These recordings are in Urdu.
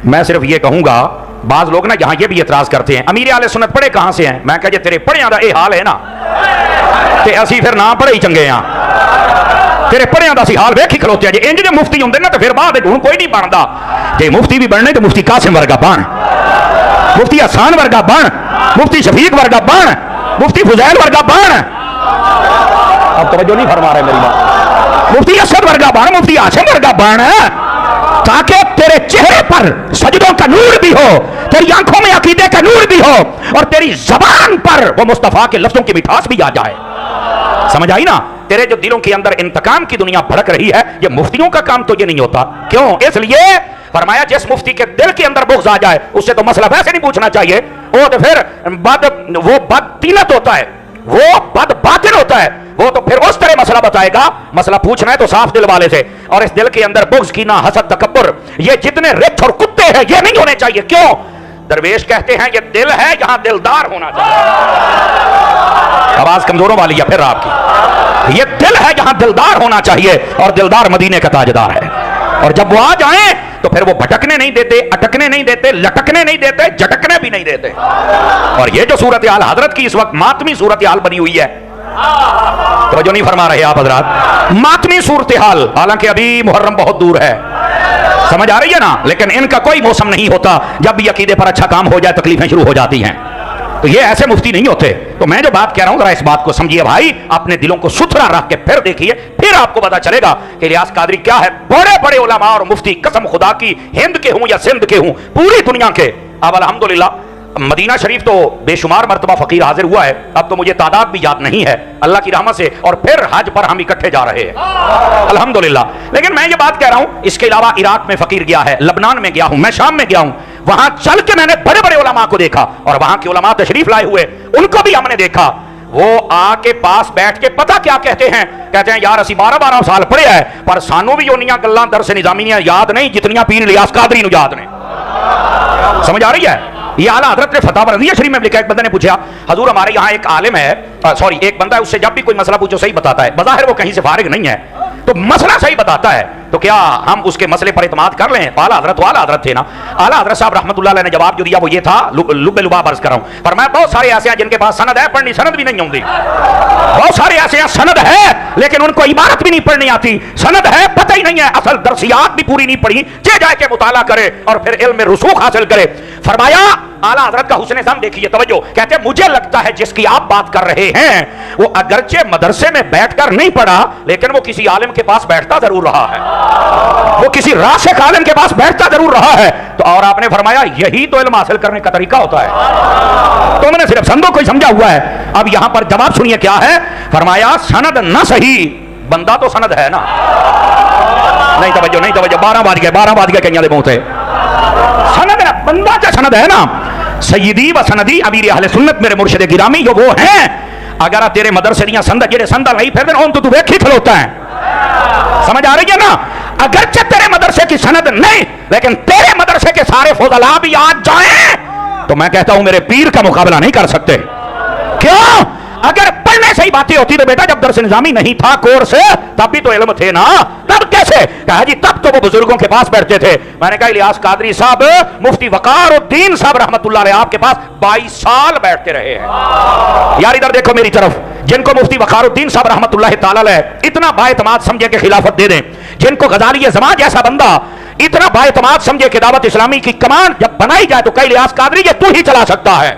میں صرف یہ کہوں گا بعض لوگ نا یہاں یہ بھی اعتراض کرتے ہیں امیر اہل سنت پڑھے کہاں سے ہیں؟ میں کہا جی تیرے پڑھیاں دا اے حال ہے نا تے اسی پھر نہ پڑھے ہی چنگے ہاں تیرے پڑھیاں دا سی حال ویکھ ہی کھلوتے ہیں جی انج دے مفتی ہوندے نا تے پھر بعد ہن کوئی نہیں بندا تے مفتی بھی بننے تے مفتی قاسم ورگا بن مفتی حسان ورگا بن مفتی شفیق ورگا بن مفتی فضیل ورگا بن اب توجہ نہیں فرما رہے میری بات مفتی اسد ورگا بن مفتی ہاشم ورگا بن تاکہ تیرے چہرے پر سجدوں کا نور بھی ہو تیری آنکھوں میں عقیدے کا نور بھی ہو اور تیری زبان پر وہ مصطفیٰ کے لفظوں کی مٹھاس بھی آ جائے سمجھ آئی نا تیرے جو دلوں کے اندر انتقام کی دنیا بھڑک رہی ہے یہ مفتیوں کا کام تو یہ نہیں ہوتا کیوں اس لیے فرمایا جس مفتی کے دل کے اندر بغض آ جائے اس سے تو مسئلہ ویسے نہیں پوچھنا چاہیے وہ تو پھر وہ بد تینت ہوتا ہے وہ بد باطن ہوتا ہے وہ تو پھر اس طرح مسئلہ بتائے گا مسئلہ پوچھنا ہے تو صاف دل والے سے اور اس دل کے اندر بغض کینہ حسد تکبر یہ جتنے رچ اور کتے ہیں یہ نہیں ہونے چاہیے کیوں درویش کہتے ہیں یہ دل ہے یہاں دلدار ہونا چاہیے آواز کمزوروں والی ہے پھر آپ کی یہ دل ہے یہاں دلدار ہونا چاہیے اور دلدار مدینے کا تاجدار ہے اور جب وہ آ جائیں تو پھر وہ بھٹکنے نہیں دیتے اٹکنے نہیں دیتے لٹکنے نہیں دیتے جھٹکنے بھی نہیں دیتے اور یہ جو صورتحال حضرت کی اس وقت ماتمی صورتحال بنی ہوئی ہے توجہ نہیں فرما رہے آپ حضرات ماتمی صورتحال حالانکہ ابھی محرم بہت دور ہے سمجھ آ رہی ہے نا لیکن ان کا کوئی موسم نہیں ہوتا جب بھی عقیدے پر اچھا کام ہو جائے تکلیفیں شروع ہو جاتی ہیں تو یہ ایسے مفتی نہیں ہوتے تو میں جو بات کہہ رہا ہوں ذرا اس بات کو سمجھیے بھائی اپنے دلوں کو ستھرا رکھ کے پھر دیکھیے پھر آپ کو پتا چلے گا کہ الیاس قادری کیا ہے بڑے بڑے علماء اور مفتی قسم خدا کی ہند کے ہوں یا سندھ کے ہوں پوری دنیا کے اب الحمدللہ مدینہ شریف تو بے شمار مرتبہ فقیر حاضر ہوا ہے اب تو مجھے تعداد بھی یاد نہیں ہے اللہ کی رحمت سے اور پھر حج پر ہم اکٹھے جا رہے ہیں الحمدللہ لیکن میں یہ بات کہہ رہا ہوں اس کے علاوہ عراق میں فقیر گیا ہے لبنان میں گیا ہوں میں شام میں گیا ہوں وہاں چل کے میں نے بڑے بڑے علماء کو دیکھا اور وہاں کے علماء تشریف لائے ہوئے ان کو بھی ہم نے دیکھا وہ آ کے پاس بیٹھ کے پتہ کیا کہتے ہیں یار اسی 12 سال پڑھے ہیں پر سانو بھی اونیاں گلاں درس نظامیاں یاد نہیں جتنیاں پیر الیاس قادری نو یاد نے سمجھ آ رہی ہے یہ اعلیٰ حضرت نے فتح رضیہ شریف میں لکھا ایک بندے نے پوچھا حضور ہمارے یہاں ایک عالم ہے ایک بندہ ہے اس سے جب بھی کوئی مسئلہ پوچھو صحیح بتاتا ہے بظاہر وہ کہیں سے فارغ نہیں ہے تو مسئلہ صحیح بتاتا ہے تو کیا ہم اس کے مسئلے پر اعتماد کر لیں اعلیٰ حضرت تھے نا اعلیٰ حضرت صاحب رحمۃ اللہ علیہ نے جواب جو دیا وہ یہ تھا لب لباب عرض کر رہا ہوں پر میں بہت سارے ایسے ہیں جن کے پاس سند ہے پڑھنی سند بھی نہیں ہوتی بہت سارے ایسے ہیں سند ہے لیکن ان کو عبارت بھی نہیں پڑھنی آتی سند ہے پتہ ہی نہیں ہے اصل درسیات بھی پوری نہیں پڑھی جائے کے مطالعہ کرے اور پھر علم میں رسوخ حاصل کرے فرمایا اعلیٰ حضرت کا حسن ظن دیکھیے توجہ کہتے ہیں مجھے لگتا ہے جس کی آپ بات کر رہے ہیں وہ اگرچہ مدرسے میں بیٹھ کر نہیں پڑھا لیکن وہ کسی عالم کے پاس بیٹھتا ضرور رہا ہے وہ کسی راسخ عالم کے پاس بیٹھتا ضرور رہا ہے تو اور آپ نے فرمایا یہی تو علم حاصل کرنے کا طریقہ ہوتا ہے تو میں نے صرف سندوں کو ہی سمجھا ہوا ہے اب یہاں پر جواب سنیے کیا ہے فرمایا سند نہ صحیح بندہ تو سند ہے نا نہیں توجہ 12 بات گئے کہیں دے بہت ہے سند ہے بندہ کا سند ہے نا سیدی و سندی امیر اہل سنت میرے مرشد گرامی جو وہ ہیں اگر تیرے مدرسے دیاں سند جڑے سند نہیں پھر دن تو ویکھ ہی کھلوتا ہے سمجھ آ رہی ہے نا اگرچہ تیرے مدرسے کی سند نہیں لیکن تیرے مدرسے کے سارے فضلاء بھی آ جائیں تو میں کہتا ہوں میرے پیر کا مقابلہ نہیں کر سکتے کیوں اگر پڑھنے سے ہی باتیں ہوتی تو بیٹا جب درس نظامی نہیں تھا کورس تب بھی تو علم تھے نا تب کیسے کہا جی تب تو وہ بزرگوں کے پاس بیٹھتے تھے میں نے کہا الیاس قادری صاحب مفتی وقار الدین صاحب رحمت اللہ علیہ آپ کے پاس 22 سال بیٹھتے رہے ہیں یار ادھر دیکھو میری طرف جن کو مفتی وقار الدین صاحب رحمت اللہ تعالی علیہ اتنا بااعتماد سمجھے کہ خلافت دے دیں جن کو غزالی زمان جیسا بندہ اتنا بااعتماد سمجھے کہ دعوت اسلامی کی کمان جب بنائی جائے تو کہ الیاس قادری یہ تو ہی چلا سکتا ہے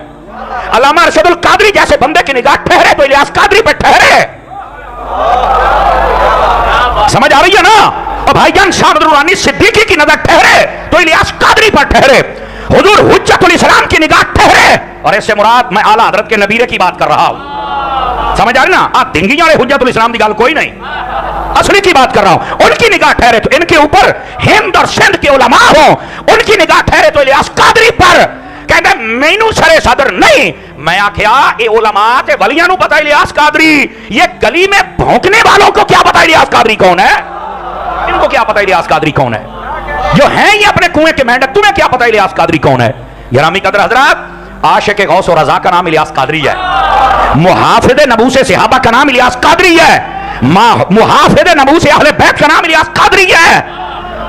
علامہ ارشد القادری جیسے بندے کی نگاہ ٹھہرے تو الیاس قادری پہ ٹھہرے سمجھ آ رہی ہے نا اور بھائی جان شاہ درانی صدیقی کی نظر ٹھہرے تو الیاس قادری پر ٹھہرے حضور حجت الاسلام کی نگاہ ٹھہرے اور اس سے مراد میں اعلیٰ حضرت کے نبیرے کی بات کر رہا ہوں سمجھ آ رہی نا دنگیاں والے حجت الاسلام کی گل کوئی نہیں اصلی کی بات کر رہا ہوں ان کی نگاہ ٹھہرے تو ان کے اوپر ہند اور سندھ کے علماء ہوں ان کی نگاہ ٹھہرے تو الیاس قادری پر کہتے مینو سرے صدر نہیں میں آخیا اے علماء تے ولیاں نو پتا الیاس قادری یہ گلی میں بھونکنے والوں کو کیا پتا الیاس قادری کون ہے ان کو کیا پتا الیاس قادری کون ہے جو ہیں یہ اپنے کنویں کے مینڈک تمہیں کیا پتا الیاس قادری کون ہے گرامی قدر حضرات عاشق غوث و رضا کا نام الیاس قادری ہے محافظ نبوس صحابہ کا نام الیاس قادری ہے محافظ نبوس اہل بیت کا نام الیاس قادری ہے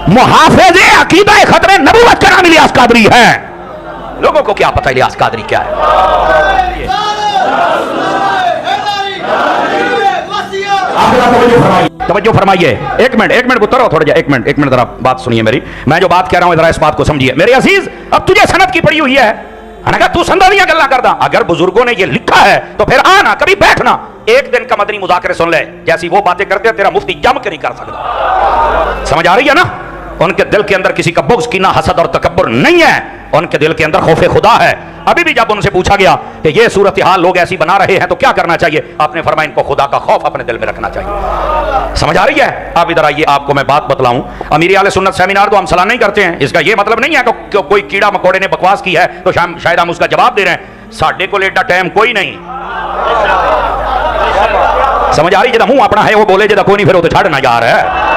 محافظ عقیدہ ختم نبوت کا نام الیاس قادری ہے. لوگوں کو کیا پتہ الیاس قادری کیا ہے. توجہ فرمائیے. ایک منٹ اترو تھوڑا جا. ایک منٹ ذرا بات سنیے میری. میں جو بات کہہ رہا ہوں ذرا اس بات کو سمجھیے میرے عزیز. اب تجھے سند کی پڑی ہوئی ہے نا, تو سندانیاں گلا کردا. اگر بزرگوں نے یہ لکھا ہے تو پھر آنا کبھی بیٹھنا ایک دن کا مدنی مذاکرے سن لے. جیسی وہ باتیں کرتے ہیں تیرا مفتی جم کے نہیں کر سکتا. سمجھ آ رہی ہے نا. ان کے دل کے اندر کسی کا بغض, کینہ, حسد اور تکبر نہیں ہے. ان کے دل کے اندر خوف خدا ہے. ابھی بھی جب ان سے پوچھا گیا کہ یہ صورتحال لوگ ایسی بنا رہے ہیں تو کیا کرنا چاہیے, آپ نے فرمایا ان کو خدا کا خوف اپنے دل میں رکھنا چاہیے. سمجھ آ رہی ہے. اب ادھر آئیے آپ کو میں بات بتلاؤں. امیر اہل سنت سیمینار تو ہم سلام نہیں کرتے ہیں. اس کا یہ مطلب نہیں ہے کہ کوئی کیڑا مکوڑے نے بکواس کی ہے تو شاید ہم اس کا جواب دے رہے ہیں. ساڈے کو ایڈا ٹائم کوئی نہیں. سمجھ آ رہی. جدا منہ اپنا ہے وہ بولے, جدا کوئی نہیں پھر وہ تو چھڑنا جا رہا ہے.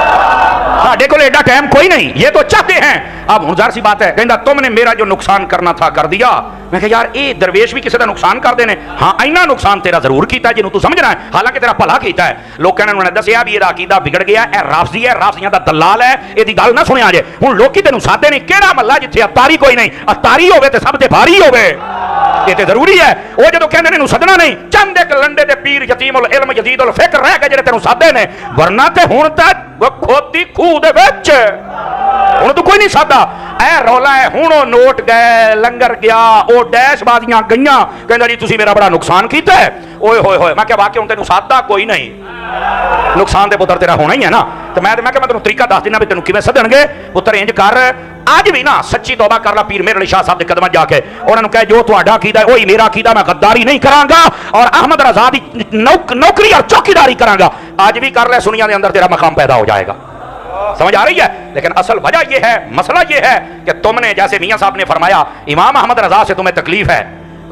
ساڈے کو ایڈا ٹائم کوئی نہیں. یہ تو چاہتے ہیں. اب ظاہر سی بات ہے, کہندا تم نے میرا جو نقصان کرنا تھا کر دیا. میں کہا یار اے درویش بھی کسی دا نقصان کر دینے. ہاں اینا نقصان تیرا ضرور کیتا ہے جنوں تو سمجھنا ہے, حالانکہ تیرا بھلا کیتا ہے. لوگ کہنے انہوں نے دسیا بھی یہ عقیدہ بگڑ گیا, اے رافضی ہے, رافضیاں دا دلال ہے, یہ دی گل نہ سنیا جے. ہن لوکی تینوں سادے نہیں, کیڑا محلہ جتھے اتاری کوئی نہیں, اتاری ہوے تے سب تے بھاری ہوے. یہ تے ضروری ہے. وہ جدوں کہندے نے سدنا نہیں, چند ایک لنڈے دے پیر یتیم العلم جدید الفکر رہ گئے جڑے تینوں سادے نے, ورنہ تے ہن تے کھوتی کھو دے وچ ہن تو کوئی نہیں سادا. اے رولا ہے ہن او نوٹ گئے, لنگر گیا, او ڈیش بازیاں گئیاں, کہندا جی تسی میرا بڑا نقصان کیتا ہے. اوئے ہوئے ہوئے. میں کہ واقعی ہن تینوں سادا کوئی نہیں, نقصان تے پتر تیرا ہونا ہی ہے نا. تو میں کہ میں تینوں طریقہ دس دینا بھی تینوں کیویں سدن گے. پتر انج کر, اج بھی نا سچی توبہ کر لا پیر میرے علی شاہ صاحب دے قدماں جا کے, انہاں نوں کہے جو تہاڈا عقیدہ ہے وہی میرا عقیدہ, میں غداری نہیں کراں گا اور احمد رضا دی نوکری اور چوکیداری کراں گا. اج بھی کر لے, سنیاں دے اندر تیرا مقام پیدا ہو جائے گا. سمجھ آ رہی ہے. لیکن اصل وجہ یہ ہے, مسئلہ یہ ہے کہ تم نے جیسے میاں صاحب نے فرمایا امام احمد رضا سے تمہیں تکلیف ہے,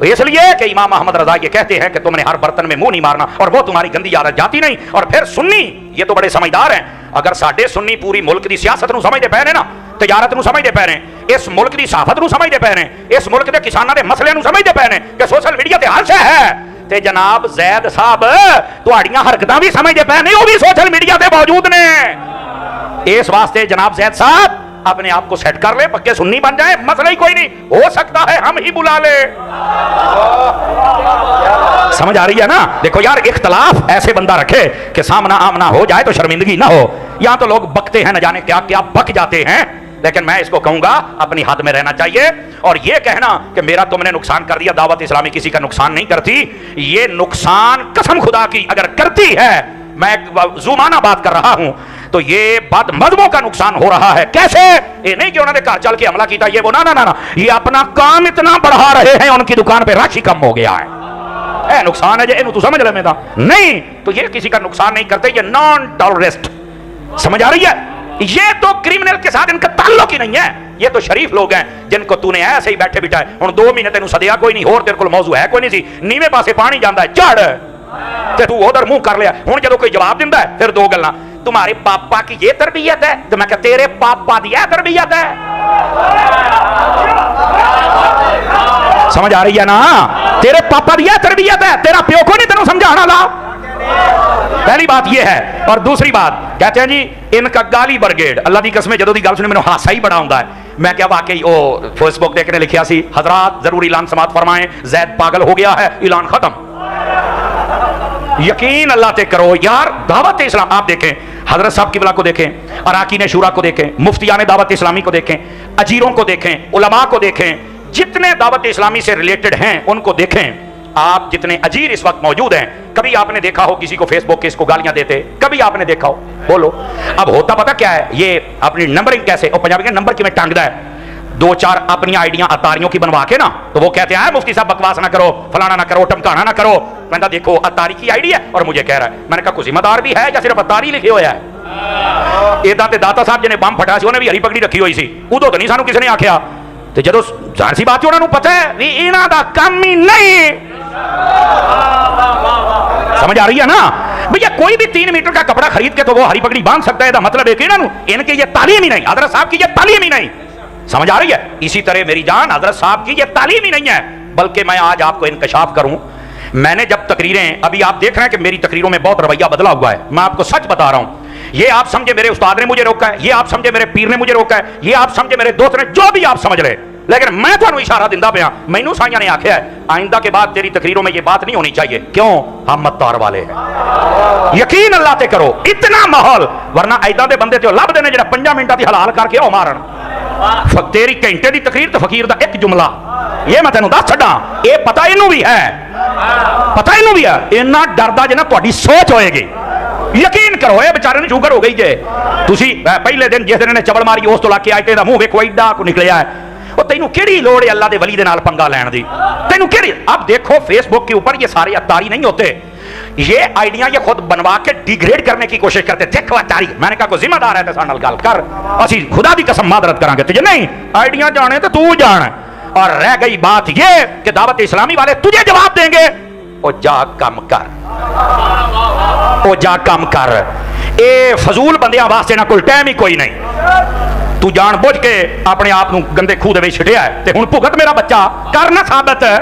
اس لیے کہ امام احمد رضا یہ کہتے ہیں کہ تم نے ہر برتن میں منہ نہیں مارنا, اور وہ تمہاری گندی عادت جاتی نہیں. اور پھر سنی یہ تو بڑے سمجھدار ہیں. اگر ساڈے سنی پوری ملک دی سیاست نو سمجھدے پے نے نا, تجارت نو سمجھدے پے نے, اس ملک دی صحافت نو سمجھدے پے نے, اس ملک دے کساناں دے مسئلے نو سمجھدے پے نے کہ سوشل میڈیا تے ہر شے ہے, تے جناب زید صاحب تہاڈیاں حرکتاں بھی سمجھدے پے نے, وہ بھی سوشل میڈیا تے موجود نے. اس واسطے جناب زید صاحب اپنے آپ کو سیٹ کر لے, پکے سنی بن جائیں, مسئلہ ہی کوئی نہیں. ہو سکتا ہے ہم ہی بلا لے. سمجھ آ رہی ہے نا. دیکھو یار, اختلاف ایسے بندہ رکھے کہ سامنا آمنا ہو جائے تو شرمندگی نہ ہو. یہاں تو لوگ بکتے ہیں, نہ جانے کیا کیا بک جاتے ہیں. لیکن میں اس کو کہوں گا اپنی حد میں رہنا چاہیے. اور یہ کہنا کہ میرا تم نے نقصان کر دیا, دعوت اسلامی کسی کا نقصان نہیں کرتی. یہ نقصان قسم خدا کی اگر کرتی ہے, میں زومانہ بات کر رہا ہوں, تو یہ بد مذہبوں کا نقصان ہو رہا ہے. کیسے؟ یہ نہیں کہ انہوں نے گھر چل کے حملہ کیتا, یہ وہ نہ, یہ اپنا کام اتنا بڑھا رہے ہیں, ان کی دکان پہ رش ہی کم ہو گیا ہے. اے نقصان ہے جی, تو سمجھ لے میرا نہیں. تو یہ کسی کا نقصان نہیں کرتے, یہ نان ٹالرسٹ. سمجھ آ رہی ہے. یہ تو کرمنل کے ساتھ ان کا تعلق ہی نہیں ہے. یہ تو شریف لوگ ہیں جن کو تو نے ایسے ہی بیٹھے بٹھائے. ہن 2 مہینے تینوں سدیا کوئی نہیں, اور تیرے کول موضوع ہے کوئی نہیں سی, نیویں پاسے پانی جاندا ہے, چڑھ تے تو ادھر منہ کر لیا. ہن جدوں کوئی جواب دیندا ہے پھر 2 گلاں, تمہارے پاپا کی یہ تربیت ہے, تو میں کہ تیرے پاپا دی یہ تربیت ہے. سمجھ آ رہی ہے نا. تیرے پاپا دی یہ تربیت ہے, تیرا پیو کو نہیں تینوں سمجھانا لا. پہلی بات یہ ہے. اور دوسری بات کہتے ہیں جی ان کا گالی برگیڈ. اللہ دی قسم جدوں دی گل سنے مینوں ہاسا ہی بڑا ہوندا ہے. میں کیا واقعی او فیس بک دیکھنے لکھیا سی, حضرات ضرور اعلان سماعت فرمائیں, زید پاگل ہو گیا ہے, اعلان ختم. یقین اللہ تے کرو یار. دعوت اسلام آپ دیکھیں, حضرت صاحب قبلہ کو دیکھیں, اراکین شورا کو دیکھیں, مفتیان دعوت اسلامی کو دیکھیں, اجیروں کو دیکھیں, علماء کو دیکھیں, جتنے دعوت اسلامی سے ریلیٹڈ ہیں ان کو دیکھیں. آپ جتنے اجیر اس وقت موجود ہیں, کبھی آپ نے دیکھا ہو کسی کو فیس بک کے اس کو گالیاں دیتے؟ کبھی آپ نے دیکھا ہو؟ بولو. اب ہوتا پتہ کیا ہے, یہ اپنی نمبرنگ کیسے, اور پنجابی کے نمبر کی میں ٹانگدا ہے, 2-4 اپنی آئیڈیاں اتاریوں کی بنوا کے نا, تو وہ کہتے ہیں مفتی صاحب بکواس نہ کرو, فلانا نہ کرو, ٹمکانا نہ کرو. میں نے دیکھو اتاری کی آئیڈی ہے اور مجھے کہہ رہا ہے. میں نے کہا کوئی ذمہ دار بھی ہے یا صرف اتاری لکھے ہوا ہے؟ ادا تے داتا صاحب جنے بم پھٹا سی, انہیں بھی ہری پگڑی رکھی ہوئی سی, ادو تو نہیں سانو کسی نے آکھیا. تے جدوں ظاہر سی بات ہے انہاں نوں پتہ ہے وی انہاں دا کم ہی نہیں. سمجھ آ رہی ہے نا. بھیا کوئی بھی 3 میٹر کا کپڑا خرید کے تو وہ ہری پگڑی باندھ سکتا ہے, دا مطلب ہے کہ ان کے یہ تعلیم ہی نہیں, حضرت صاحب کی یہ تعلیم ہی نہیں. سمجھ آ رہی ہے. اسی طرح میری جان حضرت صاحب کی یہ تعلیم ہی نہیں ہے. بلکہ میں آج آپ کو انکشاف کروں, میں نے جب تقریریں, ابھی آپ دیکھ رہے ہیں کہ میری تقریروں میں بہت رویہ بدلا ہوا ہے. میں آپ کو سچ بتا رہا ہوں, یہ آپ سمجھے میرے استاد نے مجھے روکا ہے, یہ آپ سمجھے میرے پیر نے مجھے روکا ہے, یہ آپ سمجھے میرے دوست نے, جو بھی آپ سمجھ لے, لیکن میں تھانوں اشارہ دیندا پیا، مینوں سائیاں نے آکھیا ہے آئندہ کے بعد تیری تقریروں میں یہ بات نہیں ہونی چاہیے. کیوں؟ ہم متار والے ہیں. یقین اللہ تے کرو اتنا ماحول، ورنہ ایداں دے بندے تے لبدے نے جڑا 5 منٹاں دی حلال کر کے او مارن. تیری گھنٹے دی تقریر تے فقیر دا ایک جملہ، یہ میں تینوں دس چھڈاں، یہ پتہ اینوں بھی ہے، پتہ اینوں بھی ہے. اینا ڈردا جے نا تہاڈی سوچ ہوئے گی. یقین کرو اے بیچارے نے شوگر ہو گئی جے. تسی پہلے دن جس دن نے چبل ماری اس تو لا کے آئے دا منہ ویکھو ایڈا کو نکلیا ہے. وہ تینوں کیڑی لوڑ ہے اللہ دے ولی دے نال پنگا لین دی؟ تینوں کیڑی؟ اب دیکھو فیس بک کے اوپر یہ سارے اتاری نہیں ہوتے، یہ آئیڈیاں یہ خود بنوا کے ڈیگریڈ کرنے کی کوشش کرتے. دیکھو اتاری، میں نے کہا کوئی ذمہ دار ہے تے ساڈے نال گل کر، اسی خدا دی قسم معذرت کران گے. تجھے نہیں آئیڈیاں جانے تو تو جان. اور رہ گئی بات یہ کہ دعوت اسلامی والے تجھے جواب دیں گے او جا کم کر، او جا کم کر. اے فضول بندیاں واسطے نہ کوئی ٹائم ہی کوئی نہیں. تو جان بوجھ کے اپنے آپ گندے کھو دے وچ چھڈیا ہے تے ہن بھگت میرا بچہ کرنا ثابت ہے.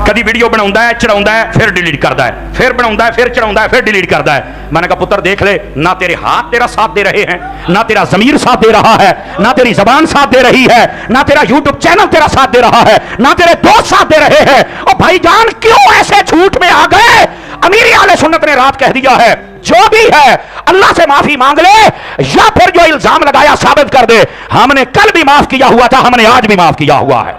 کدی ویڈیو بناوندا ہے چڑھاوندا ہے پھر ڈیلیٹ کردا ہے، پھر بناوندا ہے پھر چڑھاوندا ہے پھر ڈیلیٹ کردا ہے. میں نے کہا پتر دیکھ لے، نہ تیرے ہاتھ تیرا ساتھ دے رہے ہیں، نہ تیرا ضمیر ساتھ دے رہا ہے، نہ تیری زبان ساتھ دے رہی ہے، نہ تیرا یوٹیوب چینل تیرا ساتھ دے رہا ہے، نہ تیرے دوست ساتھ دے رہے ہیں. اور بھائی جان کیوں ایسے جھوٹ میں آ گئے؟ امیر اہل سنت نے رات کہہ دیا ہے جو بھی ہے اللہ سے معافی مانگ لے یا پھر جو الزام لگایا ثابت کر دے. ہم نے کل بھی معاف کیا ہوا تھا، ہم نے آج بھی معاف کیا ہوا ہے.